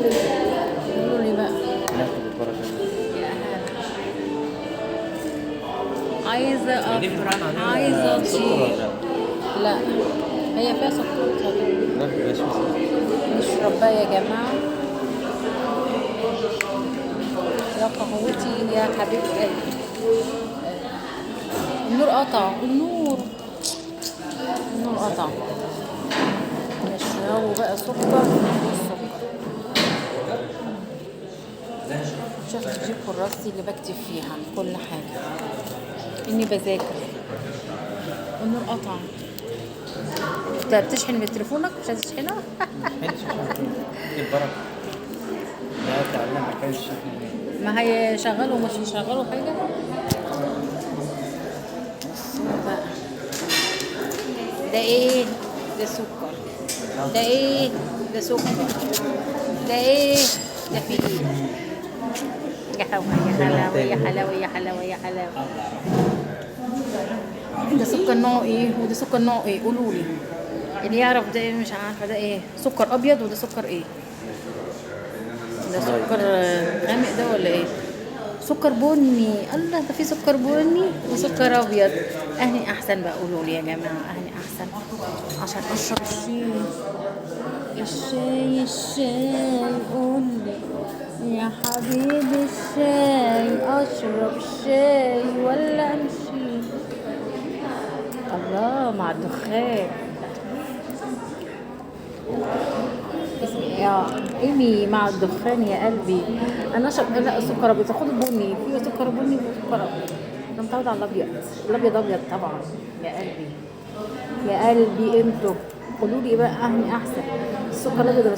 قولوا لي بقى. ناخد البركة. يا هلا. عايزة أفرح، عايزة سكر أطير. ولا لا، هي فيها سكر. لا؟ مبقاش فيه سكر. نشرب بقى يا جماعة. يا قهوتي يا حبيب قلبي. النور قطع، النور قطع. نشربه بقى سكر. شفت جيب كراستي اللي بكتب فيها كل حاجة إني بذاكر. النور قطع. انت بتشحن من تليفونك مش هتشحنه؟ حلش البركة. لا تعلمك حلش. ما هي شغله ومش مشغله حاجة. بصوا بقى. ده ايه؟ ده سكر. ده ايه؟ ده سكر. ده ايه؟ ده في ايه؟ يا حلاوة يا حلاوة يا حلاوة يا حلاوة يا حلاوة. ده سكر نوع ايه وده سكر نوع ايه؟ قولوا لي اللي يعرف. ده ايه؟ مش عارفة. ده ايه؟ سكر ابيض وده سكر ايه؟ ده سكر غامق ده ولا ايه؟ سكر بني. الله، ده في سكر بني وسكر ابيض. اهني احسن بقى. قولوا لي يا جماعه اهني احسن عشان اشرب الشاي. قول لي يا حبيبي الشاي، اشرب الشاي ولا امشي؟ الله مع الدخان. يا ايمي مع الدخان يا قلبي. انا اشرب. لا سكر ابيض. خد البني. في سكر بني وسكر ابيض. انا متعوده على الابيض. الابيض ابيض طبعا. يا قلبي يا قلبي انتوا قولوا لي بقى اهني احسن السكر الابيض ولا